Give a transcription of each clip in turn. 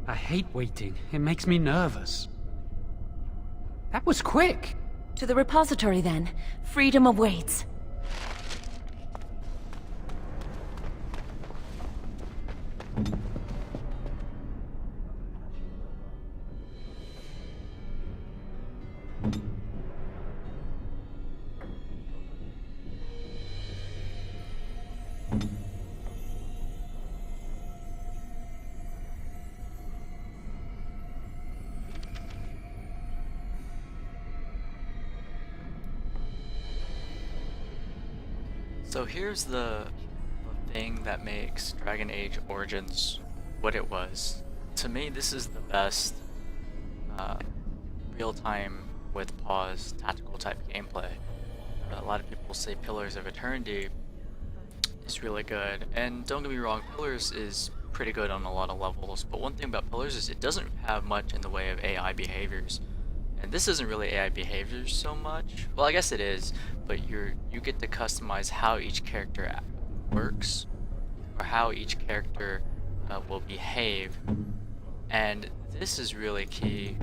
I hate waiting. It makes me nervous. That was quick! To the repository then. Freedom awaits. So here's the thing that makes Dragon Age Origins what it was. To me, this is the best real-time with pause tactical type gameplay. A lot of people say Pillars of Eternity is really good, and don't get me wrong, Pillars is pretty good on a lot of levels, but one thing about Pillars is it doesn't have much in the way of AI behaviors. And this isn't really AI behaviors so much. Well, I guess it is, but you get to customize how each character works, or how each character will behave. And this is really key,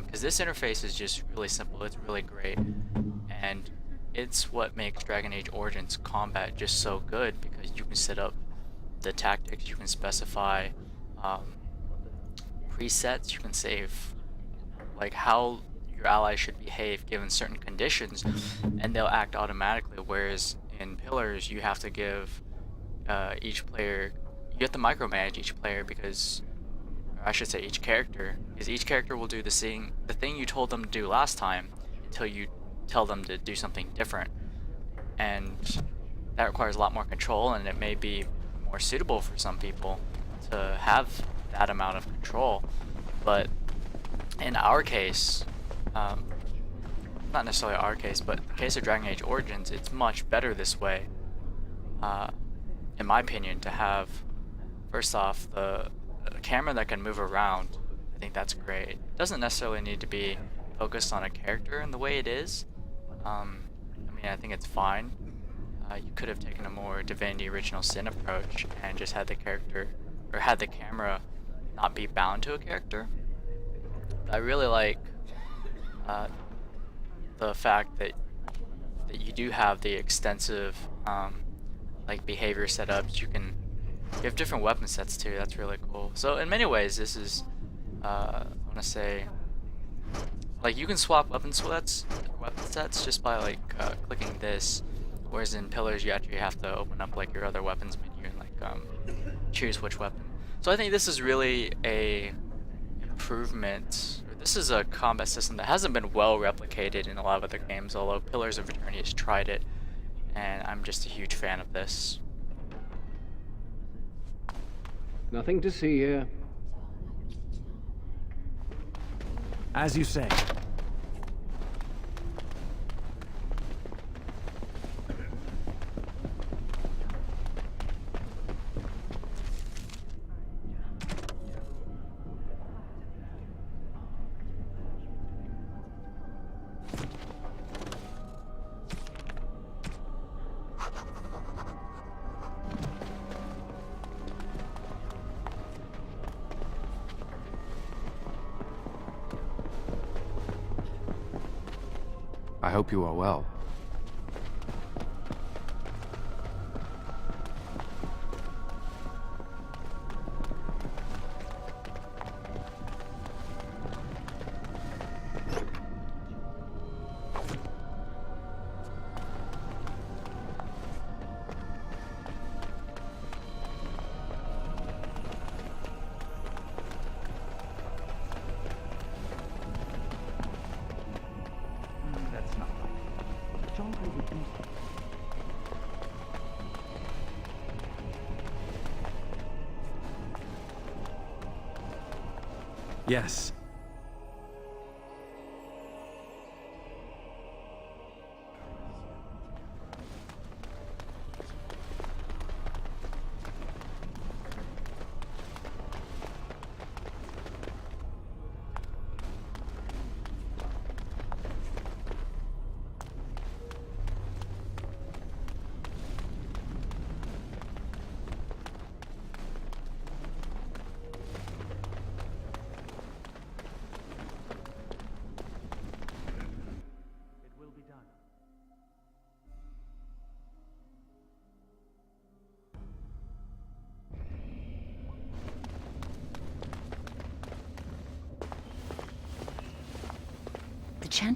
because this interface is just really simple. It's really great, and it's what makes Dragon Age Origins combat just so good, because you can set up the tactics, you can specify presets, you can save like how your allies should behave given certain conditions, and they'll act automatically, whereas in Pillars you have to give each player, you have to micromanage each player, because, or I should say each character, because each character will do the thing you told them to do last time until you tell them to do something different, and that requires a lot more control, and it may be more suitable for some people to have that amount of control. But in our case, not necessarily our case, but in the case of Dragon Age Origins, it's much better this way, in my opinion, to have, first off, the camera that can move around. I think that's great. It doesn't necessarily need to be focused on a character in the way it is. I mean, I think it's fine. You could have taken a more Divinity Original Sin approach and just had the character, or had the camera not be bound to a character. I really like the fact that you do have the extensive like behavior setups. You have different weapon sets too. That's really cool. So in many ways, this is I want to say, like, you can swap weapon sets just by like clicking this, whereas in Pillars you actually have to open up like your other weapons menu and like choose which weapon. So I think this is really a improvement. This is a combat system that hasn't been well replicated in a lot of other games, although Pillars of Eternity has tried it, and I'm just a huge fan of this. Nothing to see here. As you say. I hope you are well. Yes.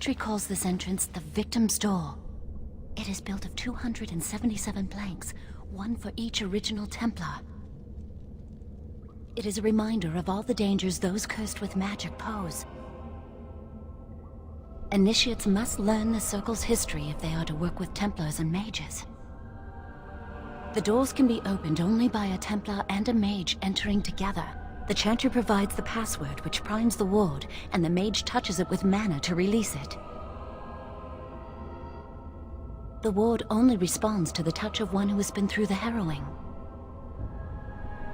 Chantry calls this entrance the Victim's Door. It is built of 277 planks, one for each original Templar. It is a reminder of all the dangers those cursed with magic pose. Initiates must learn the Circle's history if they are to work with Templars and Mages. The doors can be opened only by a Templar and a Mage entering together. The Chantry provides the password, which primes the ward, and the Mage touches it with mana to release it. The ward only responds to the touch of one who has been through the harrowing.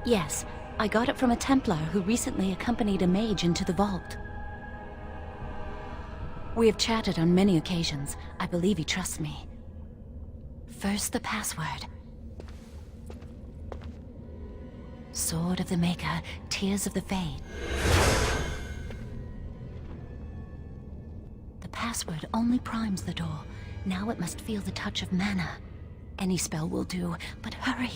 Yes, I got it from a Templar who recently accompanied a Mage into the vault. We have chatted on many occasions. I believe he trusts me. First, the password. Sword of the Maker, Tears of the Fade. The password only primes the door. Now it must feel the touch of mana. Any spell will do, but hurry!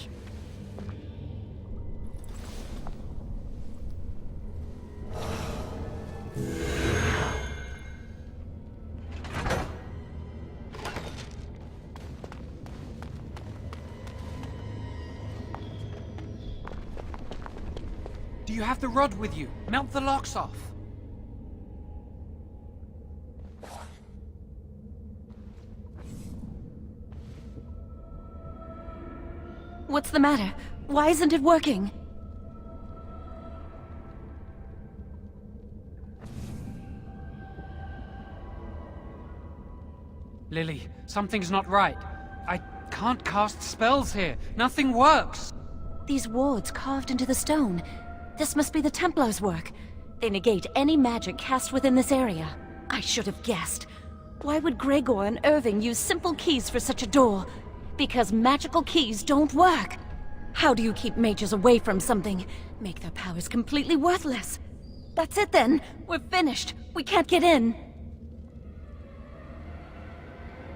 Do you have the rod with you? Melt the locks off. What's the matter? Why isn't it working? Lily, something's not right. I can't cast spells here. Nothing works. These wards carved into the stone. This must be the Templars' work. They negate any magic cast within this area. I should have guessed. Why would Gregor and Irving use simple keys for such a door? Because magical keys don't work. How do you keep mages away from something? Make their powers completely worthless. That's it then. We're finished. We can't get in.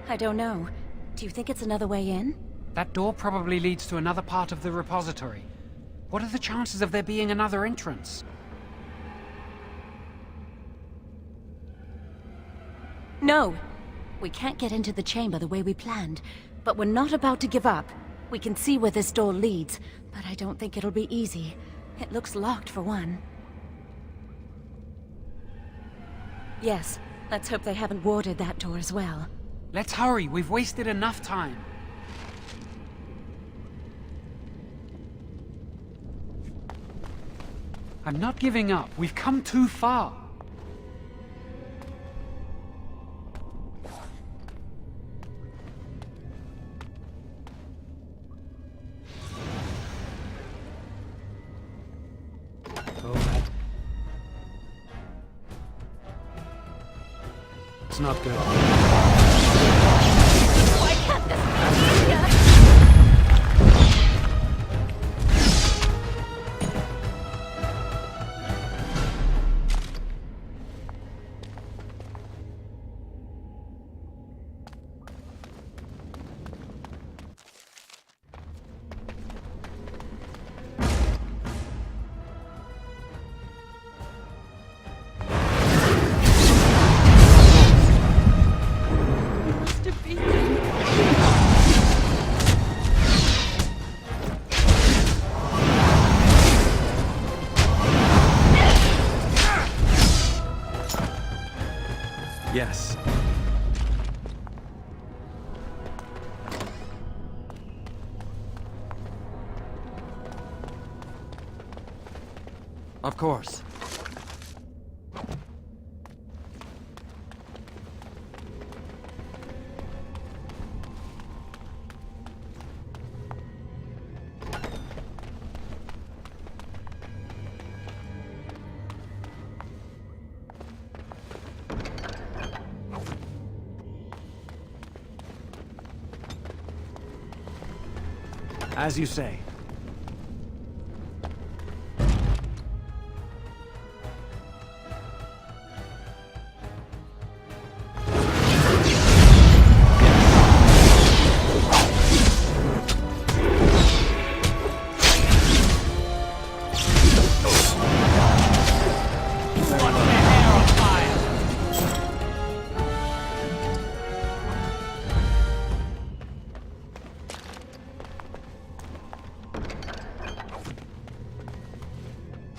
I don't know. Do you think it's another way in? That door probably leads to another part of the repository. What are the chances of there being another entrance? No. We can't get into the chamber the way we planned, but we're not about to give up. We can see where this door leads, but I don't think it'll be easy. It looks locked for one. Yes, let's hope they haven't warded that door as well. Let's hurry, we've wasted enough time. I'm not giving up. We've come too far. It's not good. Why can't this happen here? Yes. Of course. As you say.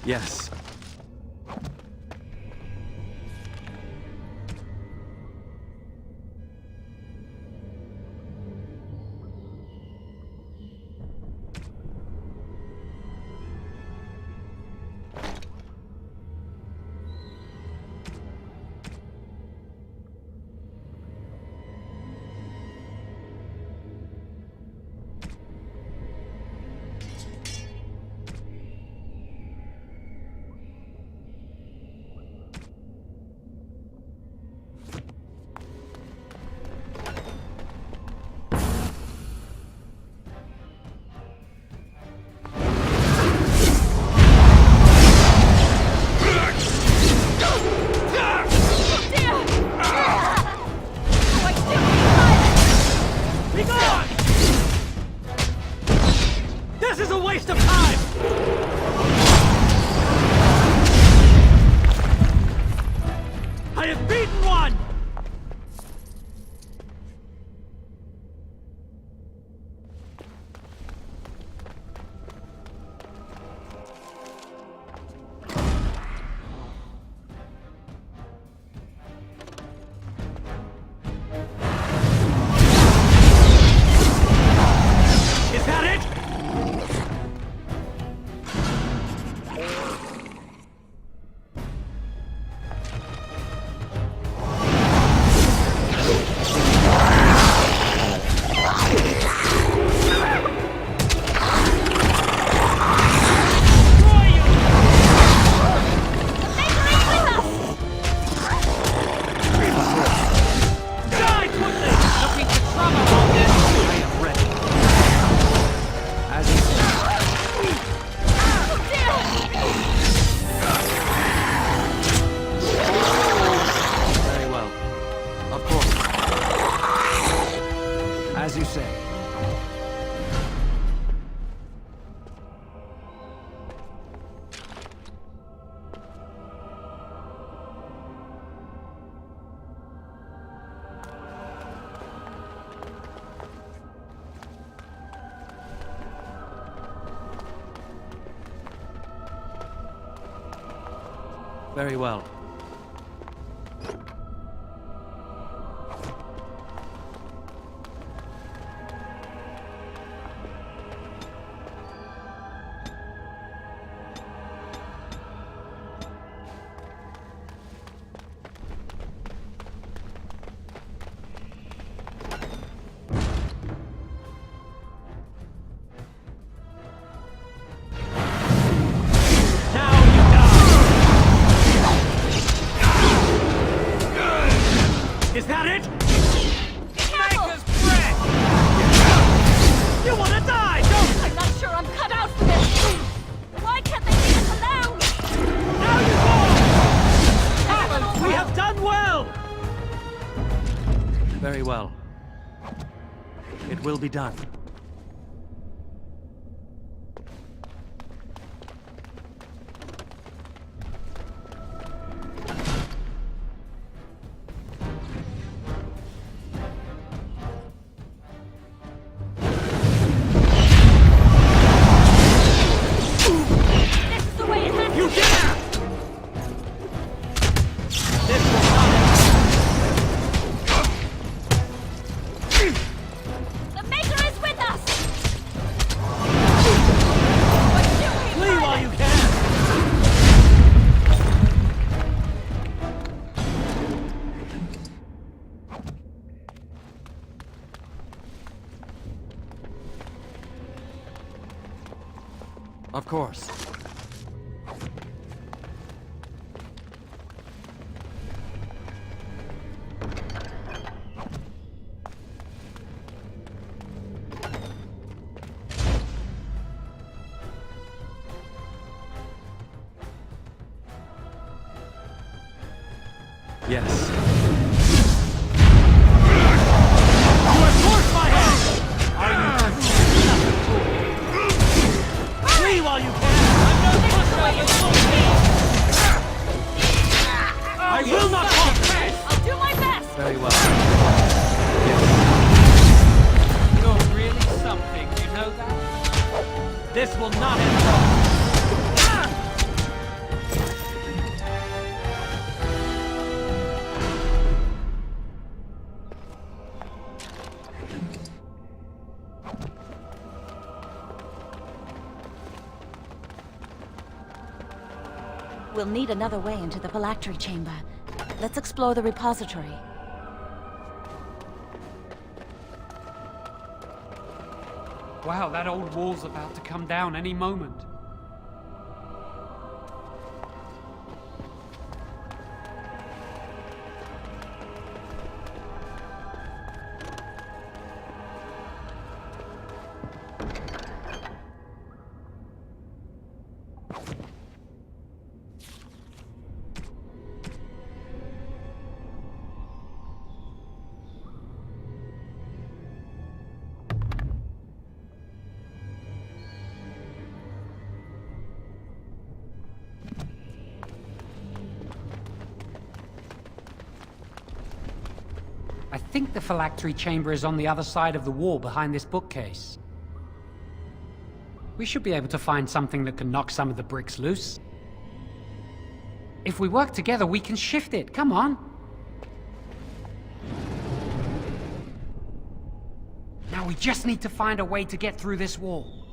Yes. This is a waste of time! I have beaten one! Is that it? Die quickly! Looking for trouble on this! I am ready. As you say. Very well. Of course. As you say. Very well. Is that it? Maker's breath! You wanna die, don't I'm not sure I'm cut out for this! Why can't they leave us alone? Now you go! We have done well! Very well. It will be done. This is the way it has to You be! dare! This will not The Maker is with us! flee while you can! Of course. Yes. You have forced my hand! Are you flee while you can! I will not conquer! I'll do my best! Very well. You're really something, you know that? This will not end well. We'll need another way into the phylactery chamber. Let's explore the repository. Wow, that old wall's about to come down any moment. I think the phylactery chamber is on the other side of the wall behind this bookcase. We should be able to find something that can knock some of the bricks loose. If we work together, we can shift it. Come on. Now we just need to find a way to get through this wall.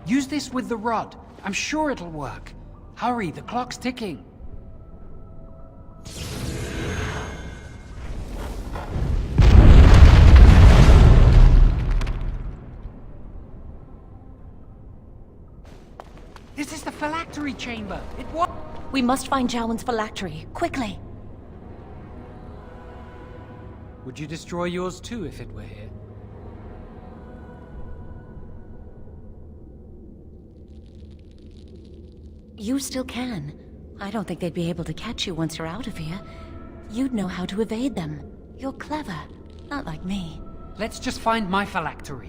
Use this with the rod. I'm sure it'll work. Hurry, the clock's ticking. This is the phylactery chamber. It works. We must find Jowan's phylactery, quickly. Would you destroy yours too if it were here? You still can. I don't think they'd be able to catch you once you're out of here. You'd know how to evade them. You're clever, not like me. Let's just find my phylactery.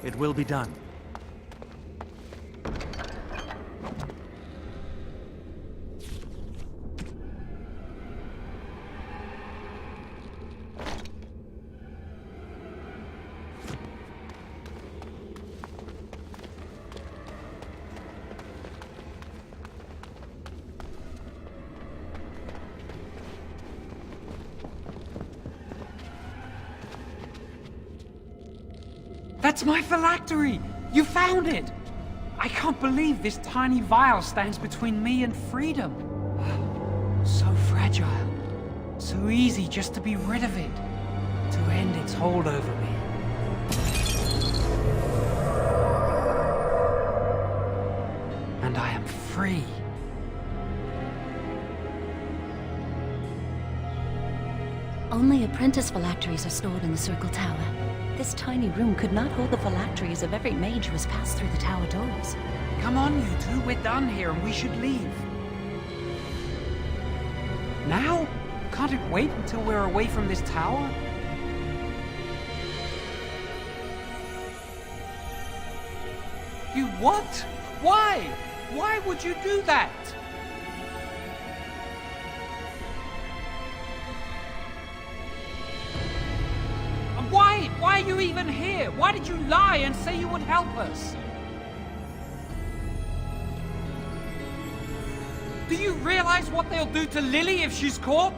It will be done. That's my phylactery! You found it! I can't believe this tiny vial stands between me and freedom. So fragile. So easy just to be rid of it. To end its hold over me. And I am free. Only apprentice phylacteries are stored in the Circle Tower. This tiny room could not hold the phylacteries of every mage who has passed through the tower doors. Come on, you two. We're done here and we should leave. Now? Can't it wait until we're away from this tower? You what? Why? Why would you do that? And why? Why are you even here? Why did you lie and say you would help us? Do you realize what they'll do to Lily if she's caught?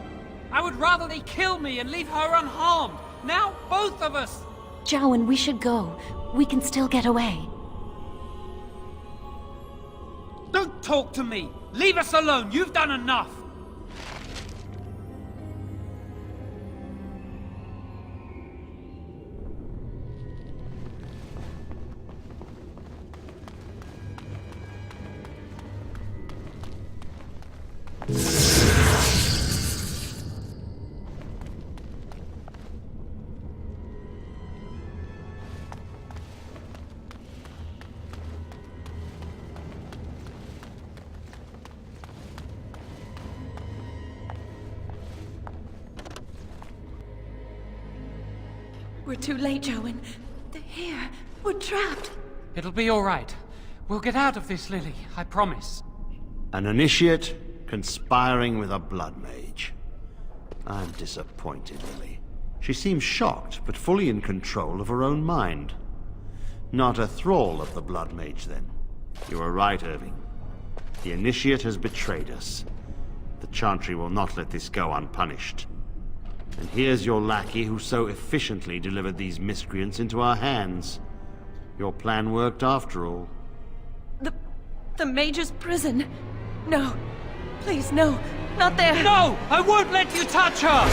I would rather they kill me and leave her unharmed. Now, both of us! Jowan, we should go. We can still get away. Don't talk to me! Leave us alone! You've done enough! We're too late, Jowan. They're here. We're trapped. It'll be all right. We'll get out of this, Lily. I promise. An initiate conspiring with a blood mage. I'm disappointed, Lily. She seems shocked, but fully in control of her own mind. Not a thrall of the blood mage, then. You were right, Irving. The initiate has betrayed us. The Chantry will not let this go unpunished. And here's your lackey who so efficiently delivered these miscreants into our hands. Your plan worked after all. The Mage's prison. No. Please, no. Not there. No! I won't let you touch her!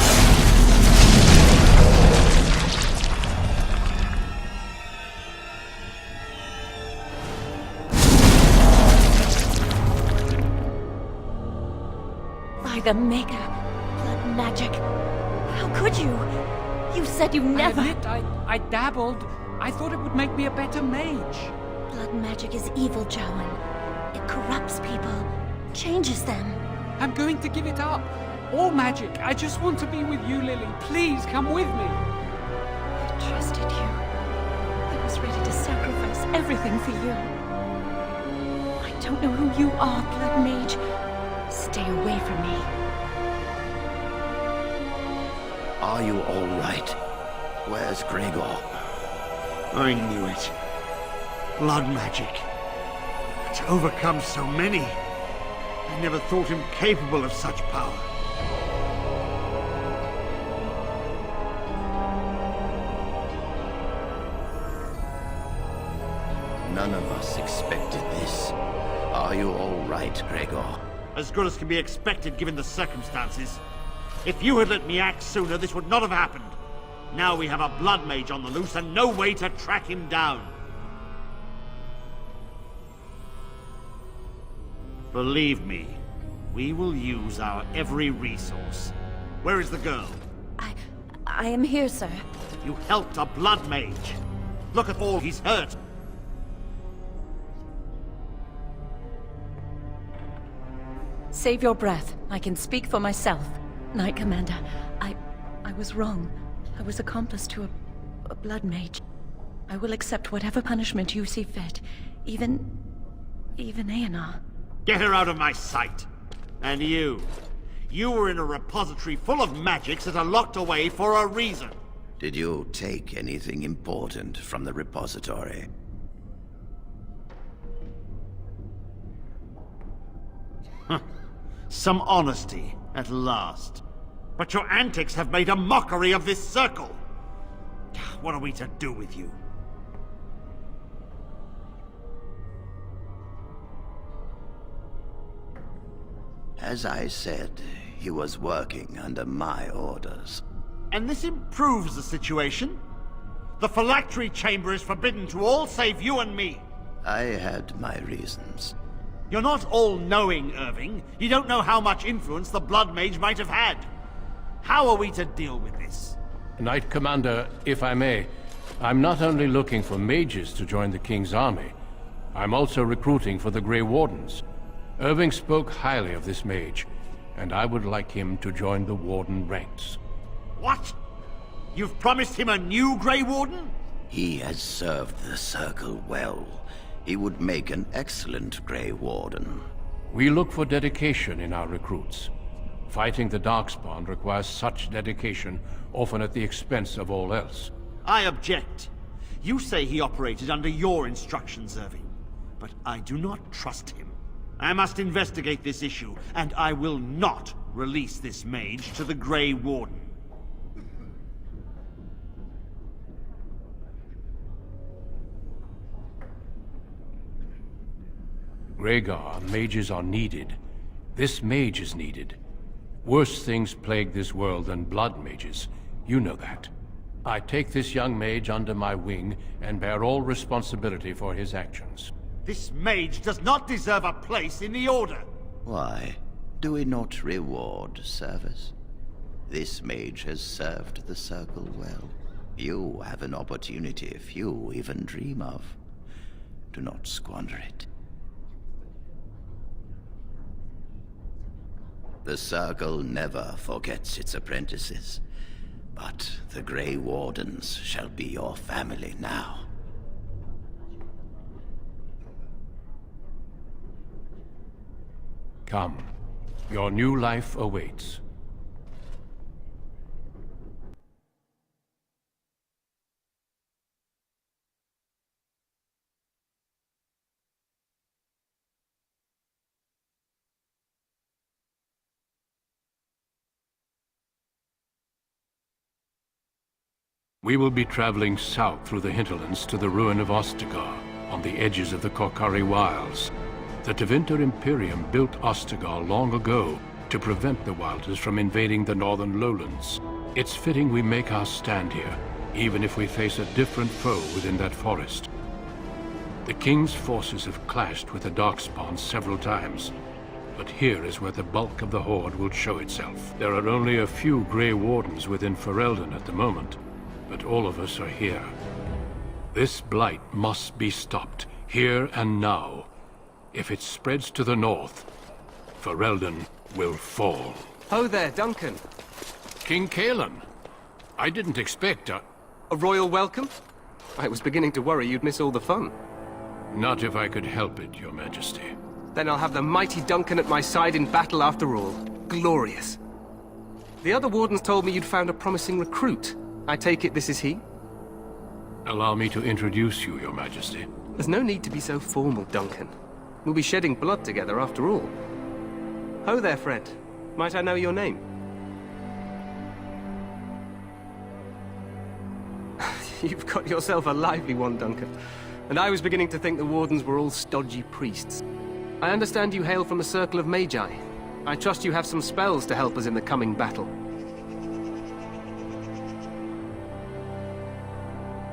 By the Maker. Blood magic. How could you? You said you never... I admit, I dabbled. I thought it would make me a better mage. Blood magic is evil, Jowan. It corrupts people, changes them. I'm going to give it up. All magic. I just want to be with you, Lily. Please, come with me. I trusted you. I was ready to sacrifice everything for you. I don't know who you are, Blood Mage. Stay away from me. Are you all right? Where's Gregor? I knew it. Blood magic. To overcome so many. I never thought him capable of such power. None of us expected this. Are you all right, Gregor? As good as can be expected given the circumstances. If you had let me act sooner, this would not have happened. Now we have a blood mage on the loose and no way to track him down. Believe me, we will use our every resource. Where is the girl? I am here, sir. You helped a blood mage. Look at all he's hurt. Save your breath. I can speak for myself. Knight Commander, I was wrong. I was accomplice to a blood mage. I will accept whatever punishment you see fit. Even Aenar. Get her out of my sight. And you. You were in a repository full of magics that are locked away for a reason. Did you take anything important from the repository? Some honesty, at last. But your antics have made a mockery of this circle. What are we to do with you? As I said, he was working under my orders. And this improves the situation? The phylactery chamber is forbidden to all save you and me. I had my reasons. You're not all-knowing, Irving. You don't know how much influence the Blood Mage might have had. How are we to deal with this? Knight Commander, if I may, I'm not only looking for mages to join the King's army, I'm also recruiting for the Grey Wardens. Irving spoke highly of this mage, and I would like him to join the Warden ranks. What? You've promised him a new Grey Warden? He has served the Circle well. He would make an excellent Grey Warden. We look for dedication in our recruits. Fighting the Darkspawn requires such dedication, often at the expense of all else. I object. You say he operated under your instructions, Irving. But I do not trust him. I must investigate this issue, and I will not release this mage to the Grey Warden. Rhaegar, mages are needed. This mage is needed. Worse things plague this world than blood mages. You know that. I take this young mage under my wing and bear all responsibility for his actions. This mage does not deserve a place in the Order. Why? Do we not reward service? This mage has served the Circle well. You have an opportunity few even dream of. Do not squander it. The Circle never forgets its apprentices, but the Grey Wardens shall be your family now. Come. Your new life awaits. We will be traveling south through the hinterlands to the ruin of Ostagar, on the edges of the Korcari Wilds. The Tevinter Imperium built Ostagar long ago to prevent the Wilders from invading the northern lowlands. It's fitting we make our stand here, even if we face a different foe within that forest. The King's forces have clashed with the Darkspawn several times, but here is where the bulk of the Horde will show itself. There are only a few Grey Wardens within Ferelden at the moment, but all of us are here. This blight must be stopped, here and now. If it spreads to the north, Ferelden will fall. Oh there, Duncan. King Cailan, I didn't expect A royal welcome? I was beginning to worry you'd miss all the fun. Not if I could help it, Your Majesty. Then I'll have the mighty Duncan at my side in battle after all. Glorious. The other Wardens told me you'd found a promising recruit. I take it this is he? Allow me to introduce you, Your Majesty. There's no need to be so formal, Duncan. We'll be shedding blood together after all. Ho there, friend. Might I know your name? You've got yourself a lively one, Duncan. And I was beginning to think the Wardens were all stodgy priests. I understand you hail from the Circle of Magi. I trust you have some spells to help us in the coming battle.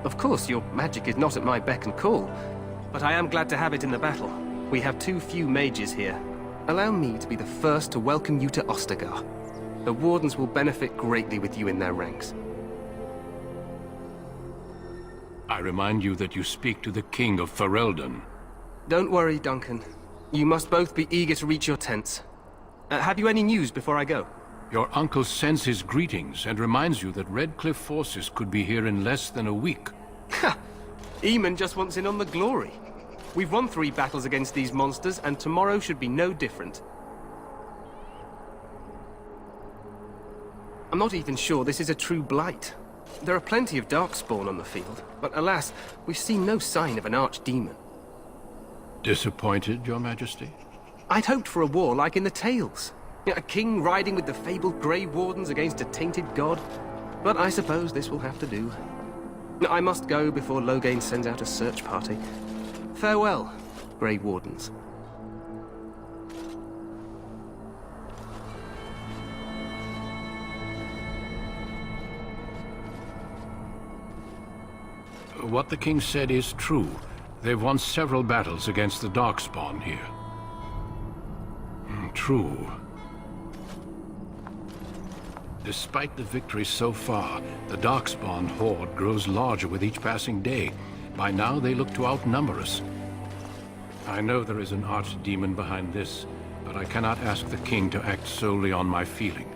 Of course, your magic is not at my beck and call, but I am glad to have it in the battle. We have too few mages here. Allow me to be the first to welcome you to Ostagar. The Wardens will benefit greatly with you in their ranks. I remind you that you speak to the King of Ferelden. Don't worry, Duncan. You must both be eager to reach your tents. Have you any news before I go? Your uncle sends his greetings and reminds you that Redcliffe forces could be here in less than a week. Ha! Eamon just wants in on the glory. We've won 3 battles against these monsters, and tomorrow should be no different. I'm not even sure this is a true blight. There are plenty of Darkspawn on the field, but alas, we've seen no sign of an archdemon. Disappointed, Your Majesty? I'd hoped for a war like in the tales. A king riding with the fabled Grey Wardens against a tainted god. But I suppose this will have to do. I must go before Loghain sends out a search party. Farewell, Grey Wardens. what the king said is true. They've won several battles against the Darkspawn here. True. Despite the victories so far, the Darkspawn horde grows larger with each passing day. By now, they look to outnumber us. I know there is an archdemon behind this, but I cannot ask the king to act solely on my feeling.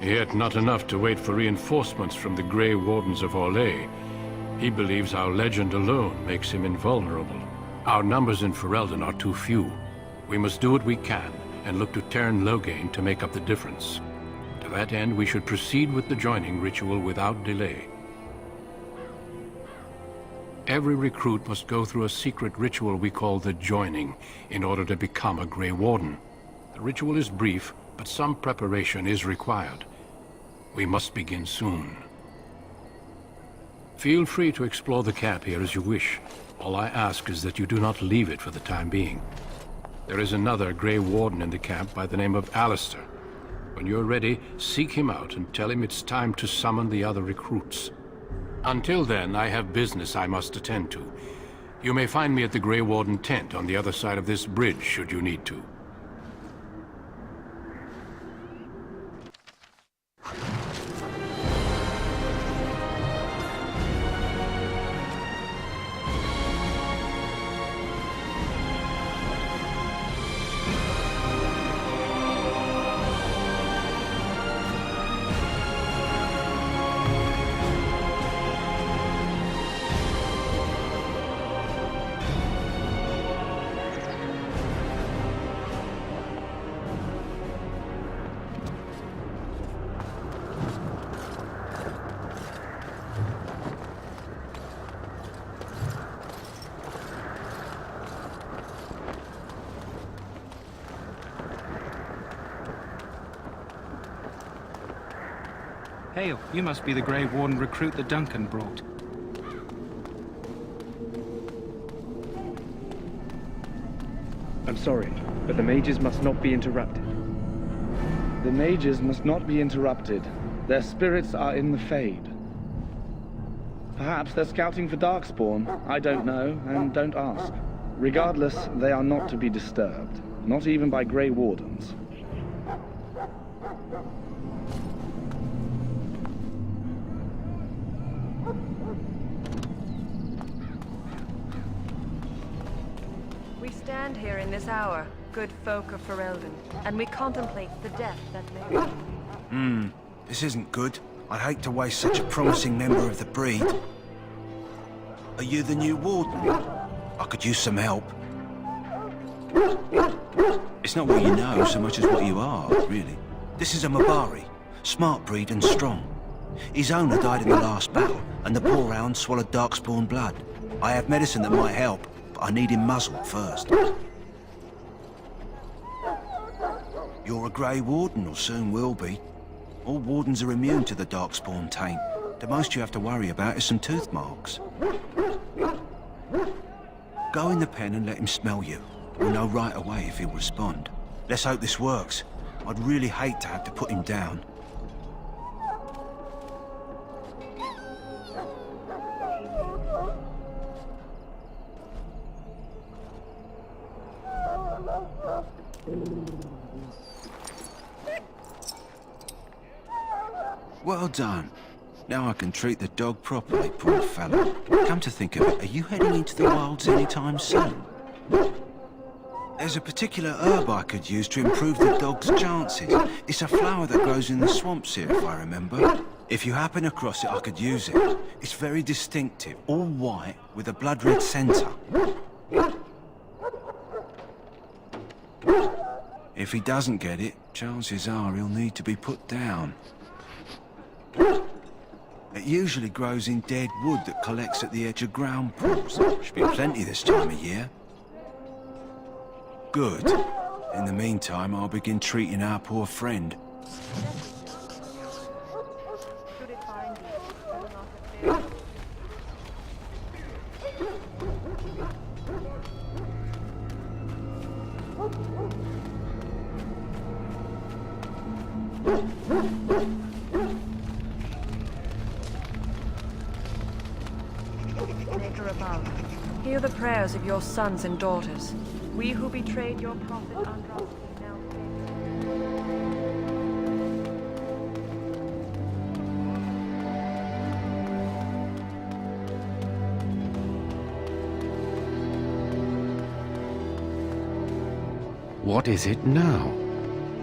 Yet not enough to wait for reinforcements from the Grey Wardens of Orlais. He believes our legend alone makes him invulnerable. Our numbers in Ferelden are too few. We must do what we can, and look to Teyrn Loghain to make up the difference. To that end, we should proceed with the joining ritual without delay. Every recruit must go through a secret ritual we call the Joining, in order to become a Grey Warden. The ritual is brief, but some preparation is required. We must begin soon. Feel free to explore the camp here as you wish. All I ask is that you do not leave it for the time being. There is another Grey Warden in the camp by the name of Alistair. When you're ready, seek him out and tell him it's time to summon the other recruits. Until then, I have business I must attend to. You may find me at the Grey Warden tent on the other side of this bridge, should you need to. Hail, you must be the Grey Warden recruit that Duncan brought. I'm sorry, but the mages must not be interrupted. The mages must not be interrupted. Their spirits are in the Fade. Perhaps they're scouting for Darkspawn. I don't know, and don't ask. Regardless, they are not to be disturbed. Not even by Grey Wardens. We stand here in this hour, good folk of Ferelden, and we contemplate the death that may... This isn't good. I'd hate to waste such a promising member of the breed. Are you the new warden? I could use some help. It's not what you know so much as what you are, really. This is a Mabari, smart breed and strong. His owner died in the last battle, and the poor hound swallowed Darkspawn blood. I have medicine that might help, but I need him muzzled first. You're a Grey Warden, or soon will be. All Wardens are immune to the Darkspawn taint. The most you have to worry about is some tooth marks. Go in the pen and let him smell you. We'll know right away if he'll respond. Let's hope this works. I'd really hate to have to put him down. Well done. Now I can treat the dog properly, poor fellow. Come to think of it, are you heading into the wilds anytime soon? There's a particular herb I could use to improve the dog's chances. It's a flower that grows in the swamps here, if I remember. If you happen across it, I could use it. It's very distinctive, all white, with a blood-red centre. If he doesn't get it, chances are he'll need to be put down. It usually grows in dead wood that collects at the edge of ground pools. Should be plenty this time of year. Good. In the meantime, I'll begin treating our poor friend. Maker above, hear the prayers of your sons and daughters. We who betrayed your prophet Andros now face. What is it now?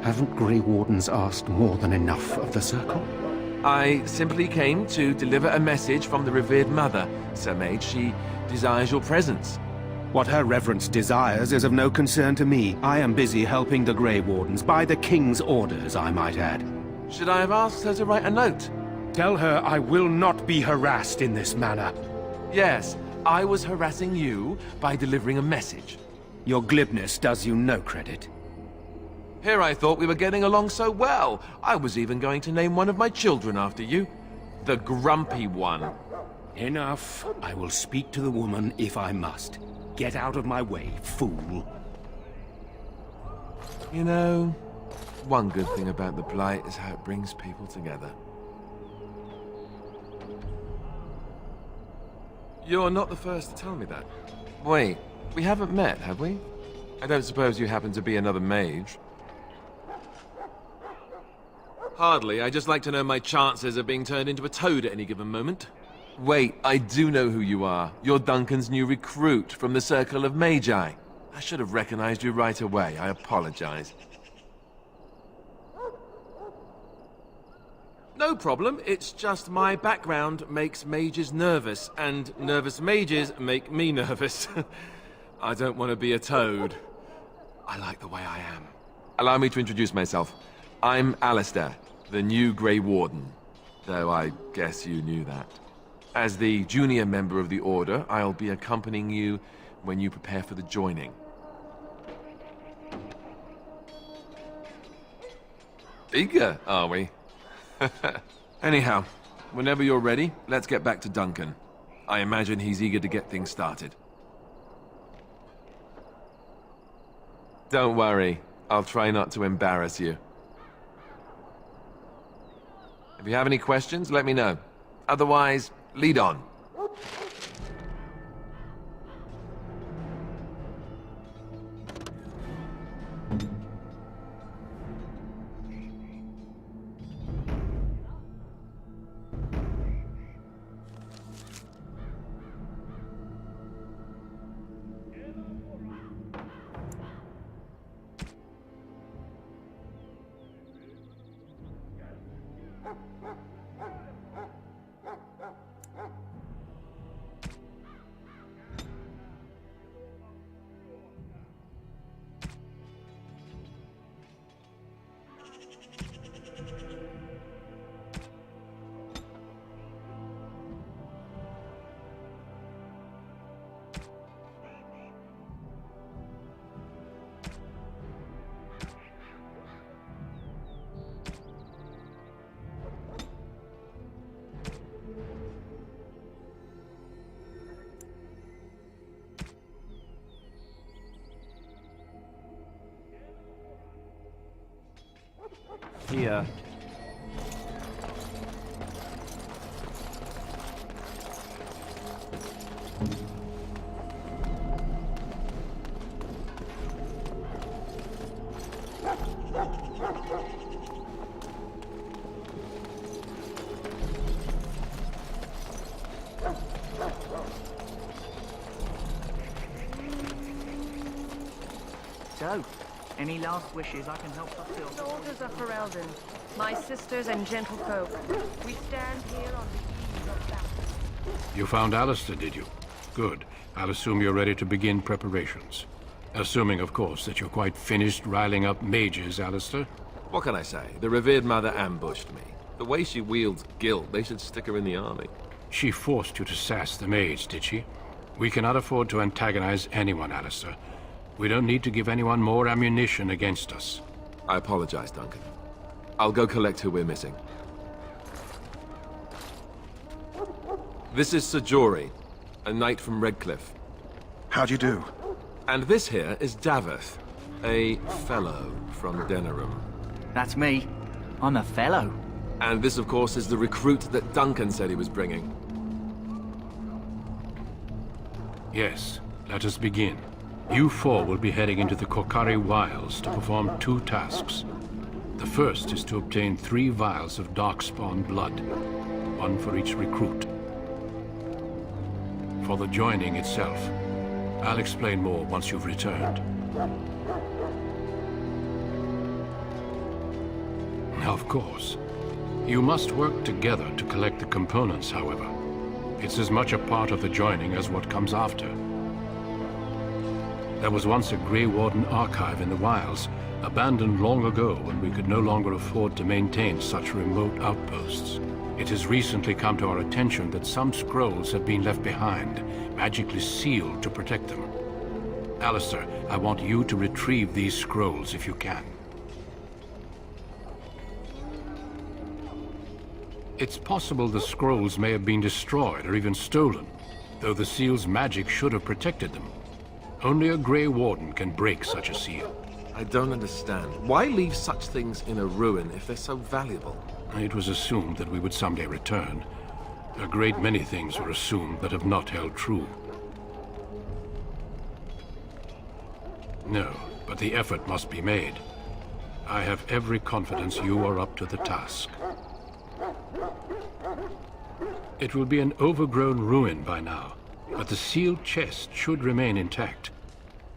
Haven't Grey Wardens asked more than enough of the Circle? I simply came to deliver a message from the revered mother, Sir Mage. She desires your presence. What her reverence desires is of no concern to me. I am busy helping the Grey Wardens, by the King's orders, I might add. Should I have asked her to write a note? Tell her I will not be harassed in this manner. Yes, I was harassing you by delivering a message. Your glibness does you no credit. Here I thought we were getting along so well. I was even going to name one of my children after you. The Grumpy One. Enough. I will speak to the woman if I must. Get out of my way, fool. You know, one good thing about the Blight is how it brings people together. You're not the first to tell me that. Wait, we haven't met, have we? I don't suppose you happen to be another mage? Hardly. I just like to know my chances of being turned into a toad at any given moment. Wait, I do know who you are. You're Duncan's new recruit from the Circle of Magi. I should have recognized you right away. I apologize. No problem. It's just my background makes mages nervous, and nervous mages make me nervous. I don't want to be a toad. I like the way I am. Allow me to introduce myself. I'm Alistair, the new Grey Warden. Though I guess you knew that. As the junior member of the Order, I'll be accompanying you when you prepare for the joining. Eager, are we? Anyhow, whenever you're ready, let's get back to Duncan. I imagine he's eager to get things started. Don't worry, I'll try not to embarrass you. If you have any questions, let me know. Otherwise, lead on. Here. So, any last wishes I can help fulfill? Soldiers of Ferelden, my sisters and gentlefolk, we stand here on the eve of battle. You found Alistair, did you? Good. I'll assume you're ready to begin preparations. Assuming, of course, that you're quite finished riling up mages, Alistair. What can I say? The revered mother ambushed me. The way she wields guilt, they should stick her in the army. She forced you to sass the mage, did she? We cannot afford to antagonize anyone, Alistair. We don't need to give anyone more ammunition against us. I apologize, Duncan. I'll go collect who we're missing. This is Sir Jory, a knight from Redcliffe. How'd you do? And this here is Daveth, a fellow from Denerim. That's me. I'm a fellow. And this, of course, is the recruit that Duncan said he was bringing. Yes, let us begin. You four will be heading into the Korcari Wilds to perform 2 tasks. The first is to obtain 3 vials of Darkspawn blood, 1 for each recruit. For the joining itself, I'll explain more once you've returned. Of course. You must work together to collect the components, however. It's as much a part of the joining as what comes after. There was once a Grey Warden archive in the wilds, abandoned long ago when we could no longer afford to maintain such remote outposts. It has recently come to our attention that some scrolls have been left behind, magically sealed to protect them. Alistair, I want you to retrieve these scrolls if you can. It's possible the scrolls may have been destroyed or even stolen, though the seal's magic should have protected them. Only a Grey Warden can break such a seal. I don't understand. Why leave such things in a ruin if they're so valuable? It was assumed that we would someday return. A great many things were assumed that have not held true. No, but the effort must be made. I have every confidence you are up to the task. It will be an overgrown ruin by now, but the sealed chest should remain intact.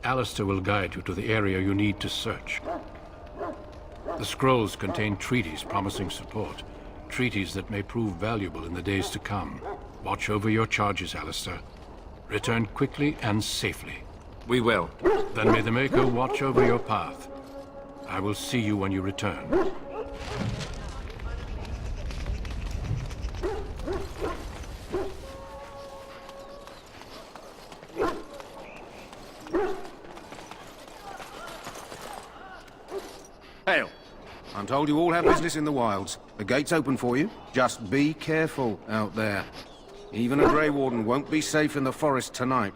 Alistair will guide you to the area you need to search. The scrolls contain treaties promising support, treaties that may prove valuable in the days to come. Watch over your charges, Alistair. Return quickly and safely. We will. Then may the Maker watch over your path. I will see you when you return. Hail. I'm told you all have business in the wilds. The gate's open for you. Just be careful out there. Even a Grey Warden won't be safe in the forest tonight.